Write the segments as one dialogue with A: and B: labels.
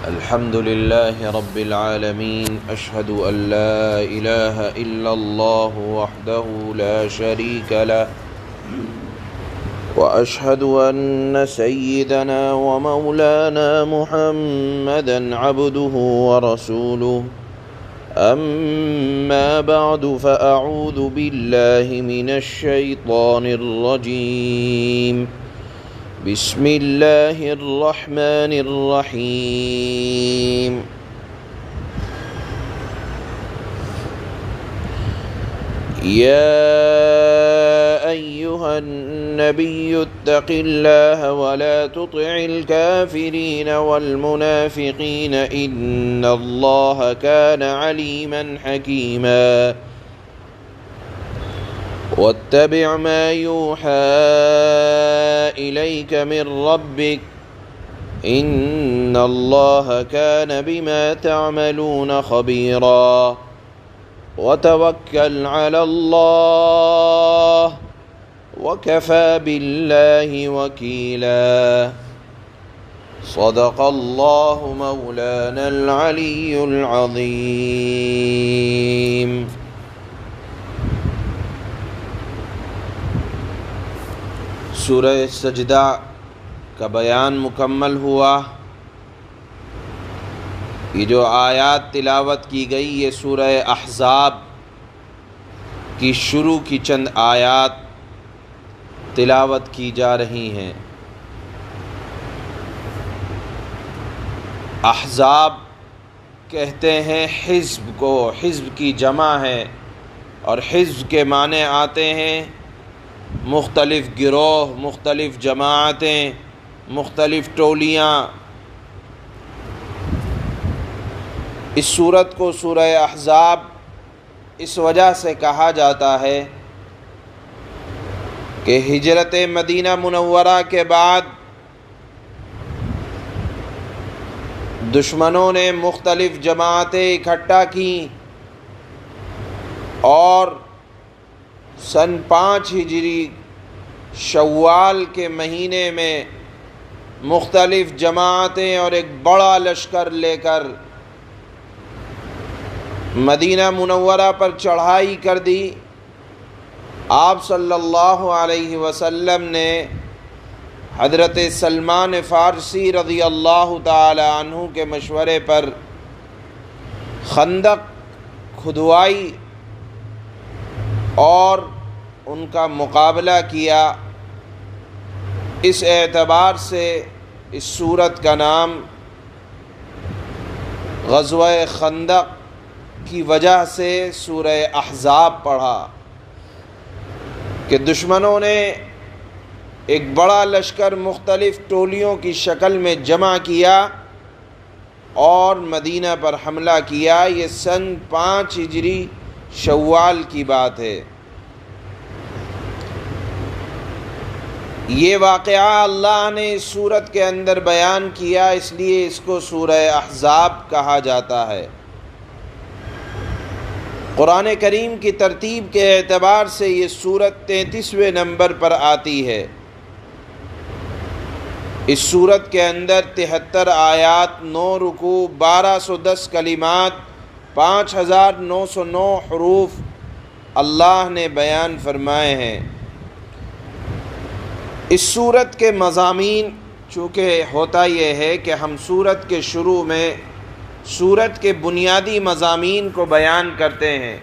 A: الحمد لله رب العالمين أشهد أن لا إله إلا الله وحده لا شريك له وأشهد أن سيدنا ومولانا محمدا عبده ورسوله أما بعد فأعوذ بالله من الشيطان الرجيم بسم الله الرحمن الرحيم يا أيها النبي اتق الله ولا تطع الكافرين والمنافقين إن الله كان عليما حكيما واتبع ما يوحى إليك من ربك إن الله كان بما تعملون خبيرا وتوكل على الله وكفى بالله وكيلا صدق الله مولانا العلي العظيم. سورہ سجدہ کا بیان مکمل ہوا. یہ جو آیات تلاوت کی گئی یہ سورہ احزاب کی شروع کی چند آیات تلاوت کی جا رہی ہیں. احزاب کہتے ہیں حزب کو، حزب کی جمع ہے، اور حزب کے معنی آتے ہیں مختلف گروہ، مختلف جماعتیں، مختلف ٹولیاں. اس سورت کو سورہ احزاب اس وجہ سے کہا جاتا ہے کہ ہجرت مدینہ منورہ کے بعد دشمنوں نے مختلف جماعتیں اکٹھا کیں اور سن 5 ہجری شوال کے مہینے میں مختلف جماعتیں اور ایک بڑا لشکر لے کر مدینہ منورہ پر چڑھائی کر دی. آپ صلی اللہ علیہ وسلم نے حضرت سلمان فارسی رضی اللہ تعالی عنہ کے مشورے پر خندق کھدوائی اور ان کا مقابلہ کیا. اس اعتبار سے اس سورت کا نام غزوہ خندق کی وجہ سے سورہ احزاب پڑھا کہ دشمنوں نے ایک بڑا لشکر مختلف ٹولیوں کی شکل میں جمع کیا اور مدینہ پر حملہ کیا. یہ سن 5 ہجری شوال کی بات ہے. یہ واقعہ اللہ نے اس سورت کے اندر بیان کیا، اس لیے اس کو سورہ احزاب کہا جاتا ہے. قرآن کریم کی ترتیب کے اعتبار سے یہ سورت 33ویں نمبر پر آتی ہے. اس سورت کے اندر 73 آیات، 9 رکوع، 1210 کلمات، 5909 حروف اللہ نے بیان فرمائے ہیں. اس سورت کے مضامین، چونکہ ہوتا یہ ہے کہ ہم سورت کے شروع میں سورت کے بنیادی مضامین کو بیان کرتے ہیں.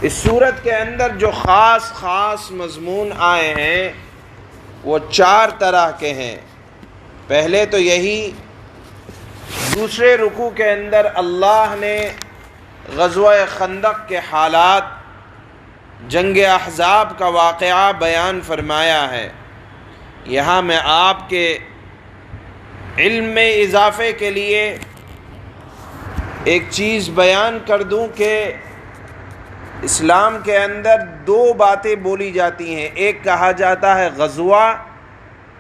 A: اس سورت کے اندر جو خاص مضمون آئے ہیں وہ 4 طرح کے ہیں. پہلے تو یہی، دوسرے رکوع کے اندر اللہ نے غزوہ خندق کے حالات، جنگ احزاب کا واقعہ بیان فرمایا ہے. یہاں میں آپ کے علم میں اضافے کے لیے ایک چیز بیان کر دوں کہ اسلام کے اندر 2 باتیں بولی جاتی ہیں. ایک کہا جاتا ہے غزوہ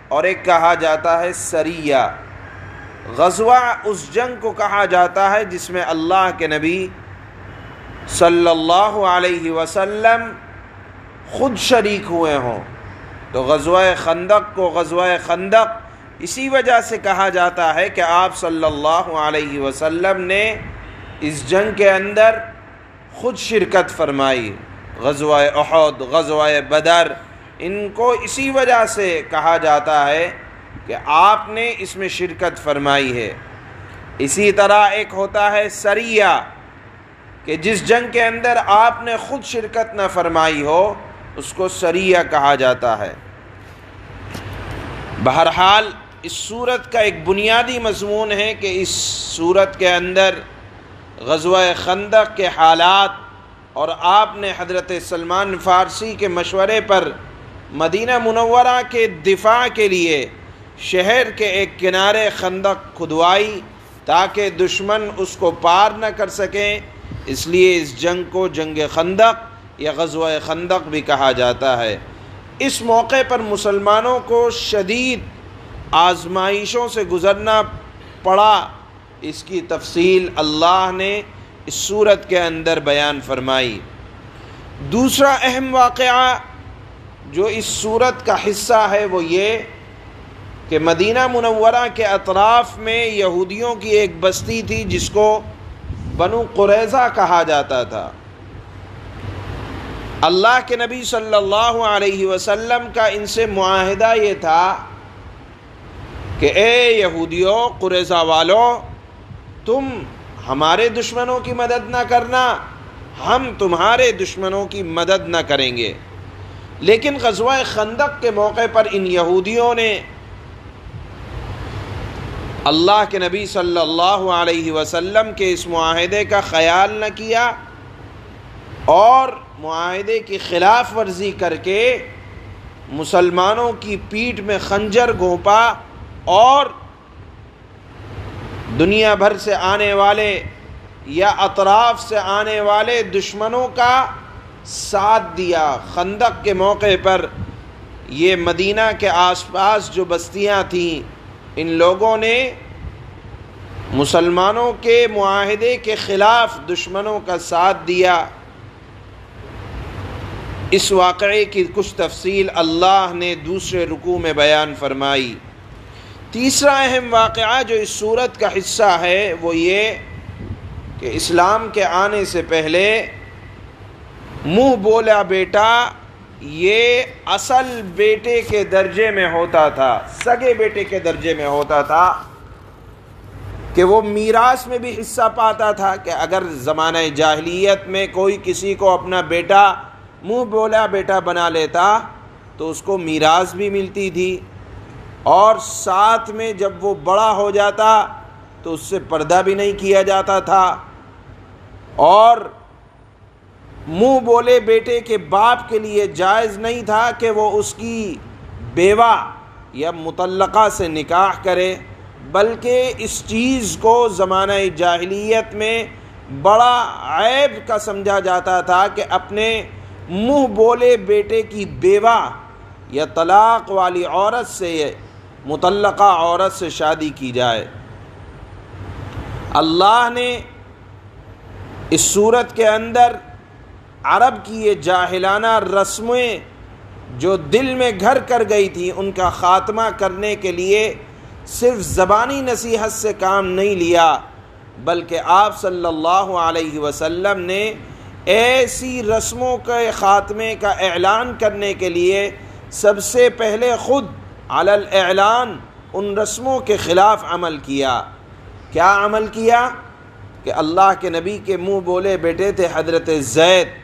A: اور ایک کہا جاتا ہے سریہ. غزوہ اس جنگ کو کہا جاتا ہے جس میں اللہ کے نبی صلی اللہ علیہ وسلم خود شریک ہوئے ہوں. تو غزوہ خندق کو غزوہ خندق، اسی وجہ سے کہا جاتا ہے کہ آپ صلی اللہ علیہ وسلم نے اس جنگ کے اندر خود شرکت فرمائی۔ غزوہ احد، غزوہ بدر، ان کو اسی وجہ سے کہا جاتا ہے کہ آپ نے اس میں شرکت فرمائی ہے۔ اسی طرح ایک ہوتا ہے سریہ، کہ جس جنگ کے اندر آپ نے خود شرکت نہ فرمائی ہو اس کو سریہ کہا جاتا ہے۔ بہرحال اس سورت کا ایک بنیادی مضمون ہے کہ اس سورت کے اندر غزوہ خندق کے حالات، اور آپ نے حضرت سلمان فارسی کے مشورے پر مدینہ منورہ کے دفاع کے لیے شہر کے ایک کنارے خندق کھدوائی تاکہ دشمن اس کو پار نہ کر سکیں، اس لیے اس جنگ کو جنگ خندق یا غزوہ خندق بھی کہا جاتا ہے۔ اس موقع پر مسلمانوں کو شدید آزمائشوں سے گزرنا پڑا، اس کی تفصیل اللہ نے اس سورت کے اندر بیان فرمائی۔ دوسرا اہم واقعہ جو اس سورت کا حصہ ہے وہ یہ کہ مدینہ منورہ کے اطراف میں یہودیوں کی ایک بستی تھی جس کو بنو قریظہ کہا جاتا تھا۔ اللہ کے نبی صلی اللہ علیہ وسلم کا ان سے معاہدہ یہ تھا کہ اے یہودیوں، قریظہ والوں، تم ہمارے دشمنوں کی مدد نہ کرنا، ہم تمہارے دشمنوں کی مدد نہ کریں گے۔ لیکن غزوہ خندق کے موقع پر ان یہودیوں نے اللہ کے نبی صلی اللہ علیہ وسلم کے اس معاہدے کا خیال نہ کیا اور معاہدے کی خلاف ورزی کر کے مسلمانوں کی پیٹھ میں خنجر گھونپا اور دنیا بھر سے آنے والے یا اطراف سے آنے والے دشمنوں کا ساتھ دیا۔ خندق کے موقع پر یہ مدینہ کے آس پاس جو بستیاں تھیں، ان لوگوں نے مسلمانوں کے معاہدے کے خلاف دشمنوں کا ساتھ دیا۔ اس واقعے کی کچھ تفصیل اللہ نے دوسرے رکوع میں بیان فرمائی۔ تیسرا اہم واقعہ جو اس سورت کا حصہ ہے وہ یہ کہ اسلام کے آنے سے پہلے منہ بولا بیٹا یہ اصل بیٹے کے درجے میں ہوتا تھا، سگے بیٹے کے درجے میں ہوتا تھا، کہ وہ میراث میں بھی حصہ پاتا تھا، کہ اگر زمانہ جاہلیت میں کوئی کسی کو اپنا بیٹا منہ بولا بیٹا بنا لیتا تو اس کو میراث بھی ملتی تھی، اور ساتھ میں جب وہ بڑا ہو جاتا تو اس سے پردہ بھی نہیں کیا جاتا تھا، اور منہ بولے بیٹے کے باپ کے لیے جائز نہیں تھا کہ وہ اس کی بیوہ یا مطلقہ سے نکاح کرے، بلکہ اس چیز کو زمانہ جاہلیت میں بڑا عیب کا سمجھا جاتا تھا کہ اپنے منہ بولے بیٹے کی بیوہ یا طلاق والی عورت سے، مطلقہ عورت سے شادی کی جائے۔ اللہ نے اس سورت کے اندر عرب کی یہ جاہلانہ رسمیں جو دل میں گھر کر گئی تھی ان کا خاتمہ کرنے کے لیے صرف زبانی نصیحت سے کام نہیں لیا، بلکہ آپ صلی اللہ علیہ وسلم نے ایسی رسموں کے خاتمے کا اعلان کرنے کے لیے سب سے پہلے خود علی الاعلان ان رسموں کے خلاف عمل کیا۔ کیا عمل کیا؟ کہ اللہ کے نبی کے منہ بولے بیٹے تھے حضرت زید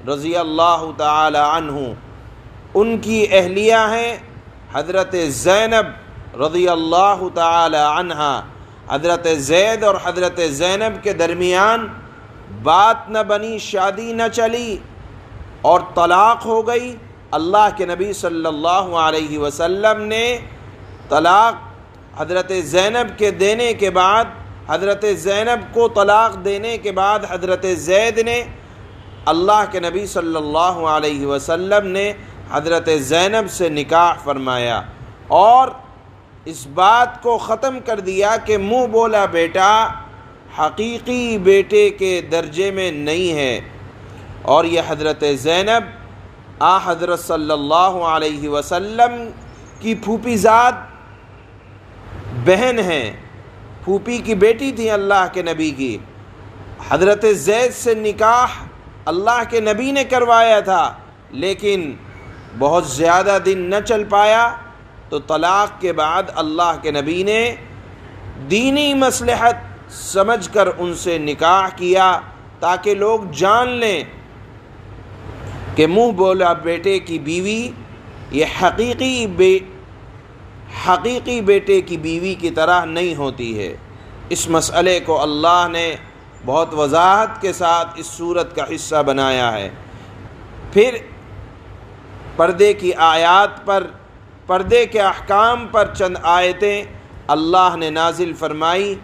A: رضی اللہ تعالی عنہ، ان کی اہلیہ ہیں حضرت زینب رضی اللہ تعالی عنہا۔ حضرت زید اور حضرت زینب کے درمیان بات نہ بنی، شادی نہ چلی اور طلاق ہو گئی۔ اللہ کے نبی صلی اللہ علیہ وسلم نے طلاق حضرت زینب کے دینے کے بعد، حضرت زینب کو طلاق دینے کے بعد حضرت زید نے، اللہ کے نبی صلی اللہ علیہ وسلم نے حضرت زینب سے نکاح فرمایا اور اس بات کو ختم کر دیا کہ منہ بولا بیٹا حقیقی بیٹے کے درجے میں نہیں ہے، اور یہ حضرت زینب حضرت صلی اللہ علیہ وسلم کی پھوپھی زاد بہن ہیں، پھوپھی کی بیٹی تھی اللہ کے نبی کی، حضرت زید سے نکاح اللہ کے نبی نے کروایا تھا، لیکن بہت زیادہ دن نہ چل پایا تو طلاق کے بعد اللہ کے نبی نے دینی مصلحت سمجھ کر ان سے نکاح کیا، تاکہ لوگ جان لیں کہ منہ بولا بیٹے کی بیوی یہ حقیقی بیٹے کی بیوی کی طرح نہیں ہوتی ہے۔ اس مسئلے کو اللہ نے بہت وضاحت کے ساتھ اس سورت کا حصہ بنایا ہے۔ پھر پردے کی آیات پر، پردے کے احکام پر چند آیتیں اللہ نے نازل فرمائی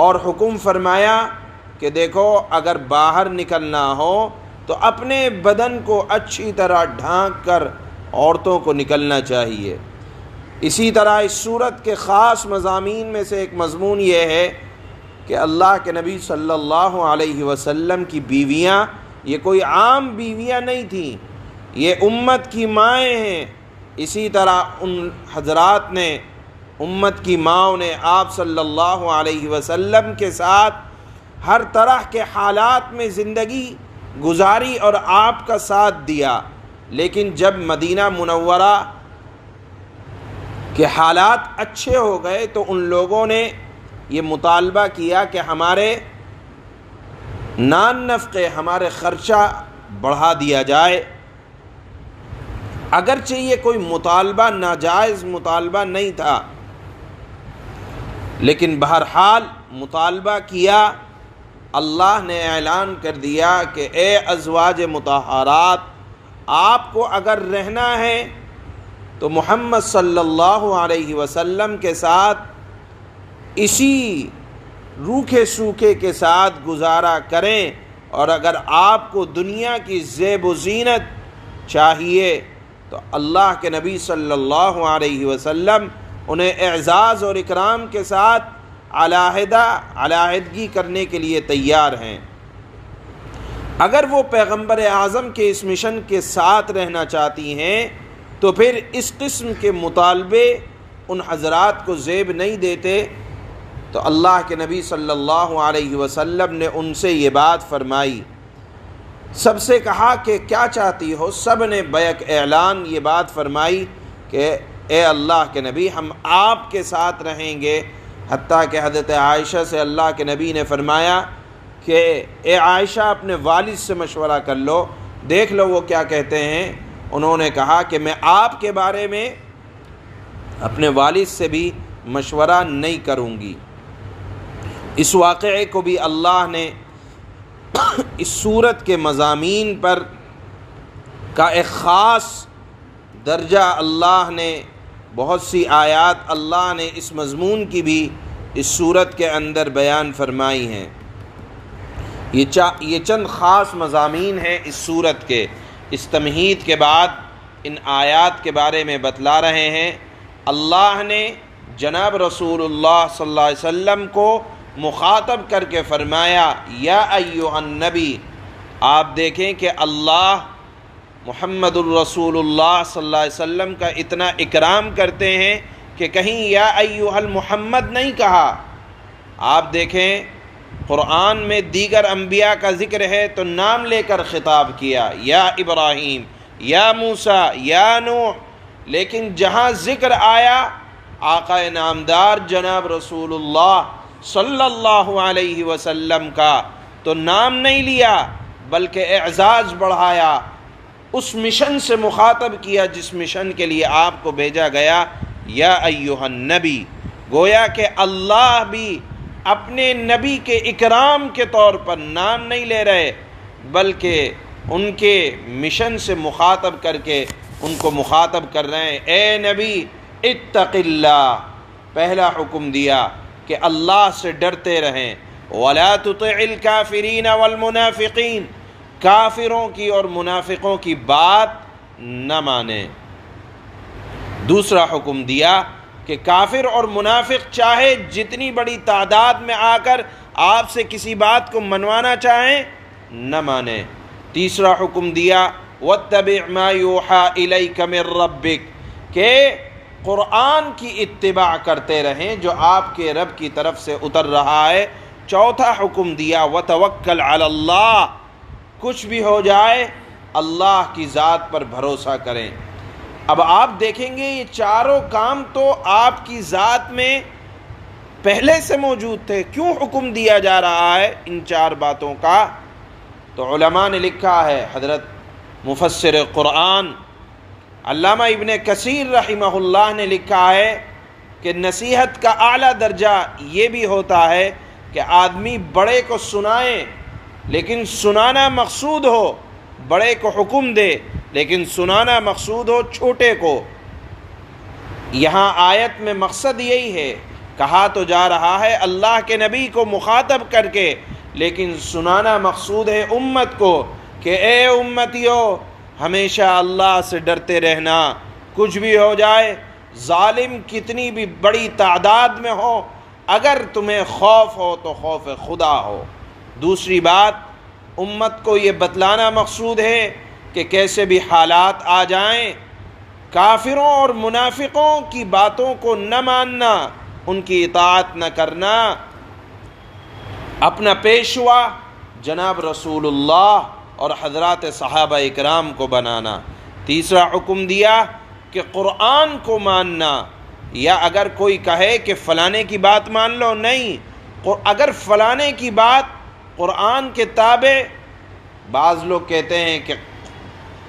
A: اور حکم فرمایا کہ دیکھو اگر باہر نکلنا ہو تو اپنے بدن کو اچھی طرح ڈھانک کر عورتوں کو نکلنا چاہیے۔ اسی طرح اس سورت کے خاص مضامین میں سے ایک مضمون یہ ہے کہ اللہ کے نبی صلی اللہ علیہ وسلم کی بیویاں یہ کوئی عام بیویاں نہیں تھیں، یہ امت کی مائیں ہیں۔ اسی طرح ان حضرات نے، امت کی ماؤں نے آپ صلی اللہ علیہ وسلم کے ساتھ ہر طرح کے حالات میں زندگی گزاری اور آپ کا ساتھ دیا، لیکن جب مدینہ منورہ کے حالات اچھے ہو گئے تو ان لوگوں نے یہ مطالبہ کیا کہ ہمارے نان نفقے، ہمارے خرچہ بڑھا دیا جائے۔ اگرچہ یہ کوئی مطالبہ ناجائز مطالبہ نہیں تھا، لیکن بہرحال مطالبہ کیا۔ اللہ نے اعلان کر دیا کہ اے ازواج مطہرات، آپ کو اگر رہنا ہے تو محمد صلی اللہ علیہ وسلم کے ساتھ اسی روکھے سوکھے کے ساتھ گزارا کریں، اور اگر آپ کو دنیا کی زیب و زینت چاہیے تو اللہ کے نبی صلی اللہ علیہ وسلم انہیں اعزاز اور اکرام کے ساتھ علیحدگی کرنے کے لیے تیار ہیں۔ اگر وہ پیغمبر اعظم کے اس مشن کے ساتھ رہنا چاہتی ہیں تو پھر اس قسم کے مطالبے ان حضرات کو زیب نہیں دیتے۔ تو اللہ کے نبی صلی اللہ علیہ وسلم نے ان سے یہ بات فرمائی، سب سے کہا کہ کیا چاہتی ہو؟ سب نے بیک اعلان یہ بات فرمائی کہ اے اللہ کے نبی، ہم آپ کے ساتھ رہیں گے۔ حتیٰ کہ حضرت عائشہ سے اللہ کے نبی نے فرمایا کہ اے عائشہ اپنے والد سے مشورہ کر لو، دیکھ لو وہ کیا کہتے ہیں۔ انہوں نے کہا کہ میں آپ کے بارے میں اپنے والد سے بھی مشورہ نہیں کروں گی۔ اس واقعے کو بھی اللہ نے اس سورت کے مضامین پر کا ایک خاص درجہ اللہ نے، بہت سی آیات اللہ نے اس مضمون کی بھی اس سورت کے اندر بیان فرمائی ہیں۔ یہ چند خاص مضامین ہیں اس سورت کے۔ اس تمہید کے بعد ان آیات کے بارے میں بتلا رہے ہیں۔ اللہ نے جناب رسول اللہ صلی اللہ علیہ وسلم کو مخاطب کر کے فرمایا یا ایھا النبی۔ آپ دیکھیں کہ اللہ محمد الرسول اللہ صلی اللہ علیہ وسلم کا اتنا اکرام کرتے ہیں کہ کہیں یا ایھا المحمد نہیں کہا۔ آپ دیکھیں قرآن میں دیگر انبیاء کا ذکر ہے تو نام لے کر خطاب کیا، یا ابراہیم، یا موسیٰ، یا نوح، لیکن جہاں ذکر آیا آقا نامدار جناب رسول اللہ صلی اللہ علیہ وسلم کا تو نام نہیں لیا بلکہ اعزاز بڑھایا، اس مشن سے مخاطب کیا جس مشن کے لیے آپ کو بھیجا گیا، یا ایھا النبی۔ گویا کہ اللہ بھی اپنے نبی کے اکرام کے طور پر نام نہیں لے رہے بلکہ ان کے مشن سے مخاطب کر کے ان کو مخاطب کر رہے ہیں۔ اے نبی اتق اللہ، پہلا حکم دیا کہ اللہ سے ڈرتے رہیں۔ وَلَا تُطِعِ الْكَافِرِينَ وَالْمُنَافِقِينَ، کافروں کی اور منافقوں کی بات نہ مانیں۔ دوسرا حکم دیا کہ کافر اور منافق چاہے جتنی بڑی تعداد میں آ کر آپ سے کسی بات کو منوانا چاہیں نہ مانیں۔ تیسرا حکم دیا وَاتَّبِعْ مَا يُوحَىٰ إِلَيْكَ مِن رَّبِّكَ، کہ قرآن کی اتباع کرتے رہیں جو آپ کے رب کی طرف سے اتر رہا ہے۔ چوتھا حکم دیا وتوکل علی اللہ، کچھ بھی ہو جائے اللہ کی ذات پر بھروسہ کریں۔ اب آپ دیکھیں گے یہ چاروں کام تو آپ کی ذات میں پہلے سے موجود تھے، کیوں حکم دیا جا رہا ہے ان چار باتوں کا؟ تو علماء نے لکھا ہے، حضرت مفسر قرآن علامہ ابن کثیر رحمہ اللہ نے لکھا ہے کہ نصیحت کا اعلیٰ درجہ یہ بھی ہوتا ہے کہ آدمی بڑے کو سنائے لیکن سنانا مقصود ہو، بڑے کو حکم دے لیکن سنانا مقصود ہو چھوٹے کو۔ یہاں آیت میں مقصد یہی ہے، کہا تو جا رہا ہے اللہ کے نبی کو مخاطب کر کے، لیکن سنانا مقصود ہے امت کو کہ اے امتیو ہمیشہ اللہ سے ڈرتے رہنا، کچھ بھی ہو جائے، ظالم کتنی بھی بڑی تعداد میں ہو، اگر تمہیں خوف ہو تو خوف خدا ہو۔ دوسری بات، امت کو یہ بتلانا مقصود ہے کہ کیسے بھی حالات آ جائیں کافروں اور منافقوں کی باتوں کو نہ ماننا، ان کی اطاعت نہ کرنا، اپنا پیشوا جناب رسول اللہ اور حضرات صحابہ اکرام کو بنانا۔ تیسرا حکم دیا کہ قرآن کو ماننا، یا اگر کوئی کہے کہ فلانے کی بات مان لو، نہیں، اگر فلانے کی بات قرآن کے تابع، بعض لوگ کہتے ہیں کہ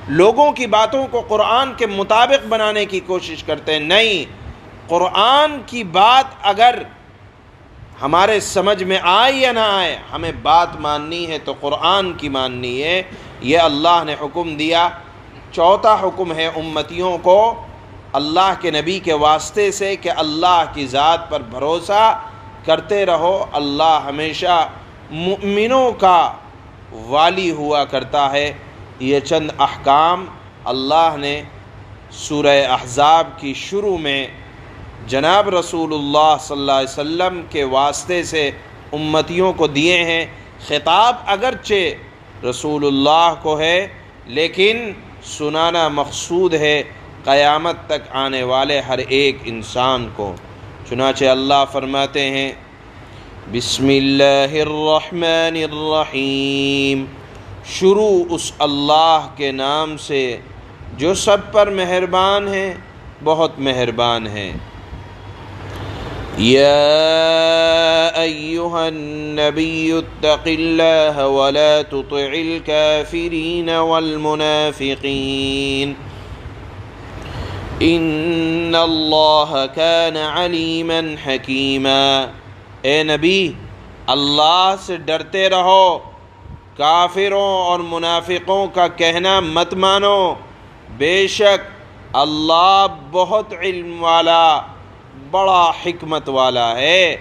A: لوگوں کی باتوں کو قرآن کے مطابق بنانے کی کوشش کرتے ہیں، نہیں، قرآن کی بات اگر ہمارے سمجھ میں آئے یا نہ آئے، ہمیں بات ماننی ہے تو قرآن کی ماننی ہے، یہ اللہ نے حکم دیا۔ چوتھا حکم ہے امتیوں کو اللہ کے نبی کے واسطے سے کہ اللہ کی ذات پر بھروسہ کرتے رہو، اللہ ہمیشہ مؤمنوں کا والی ہوا کرتا ہے۔ یہ چند احکام اللہ نے سورہ احزاب کی شروع میں جناب رسول اللہ صلی اللہ علیہ وسلم کے واسطے سے امتیوں کو دیے ہیں۔ خطاب اگرچہ رسول اللہ کو ہے لیکن سنانا مقصود ہے قیامت تک آنے والے ہر ایک انسان کو۔ چنانچہ اللہ فرماتے ہیں بسم اللہ الرحمن الرحیم، شروع اس اللہ کے نام سے جو سب پر مہربان ہے، بہت مہربان ہے۔ یا ایہا النبی اتق اللہ ولا تطع الکافرین والمنافقین ان اللہ کان علیما حکیما۔ اے نبی اللہ سے ڈرتے رہو، کافروں اور منافقوں کا کہنا مت مانو، بے شک اللہ بہت علم والا، بڑا حکمت والا ہے۔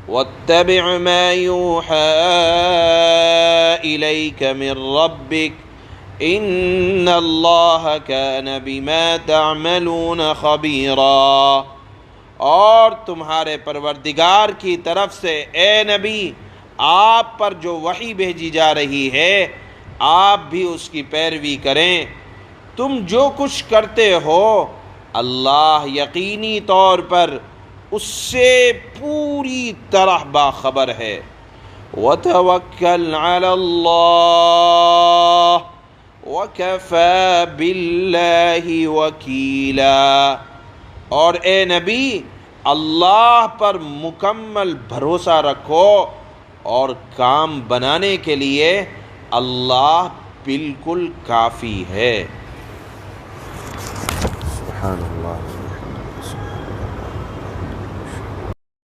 A: واتبع ما یوحى الیک من ربک ان اللہ کان بما تعملون خبیرا۔ اور تمہارے پروردگار کی طرف سے اے نبی آپ پر جو وحی بھیجی جا رہی ہے آپ بھی اس کی پیروی کریں، تم جو کچھ کرتے ہو اللہ یقینی طور پر اس سے پوری طرح باخبر ہے۔ وَتَوَكَّلْ عَلَى اللَّهِ وَكَفَى بِاللَّهِ وَكِيلًا۔ اور اے نبی اللہ پر مکمل بھروسہ رکھو اور کام بنانے کے لیے اللہ بالکل کافی ہے۔ سبحان اللہ۔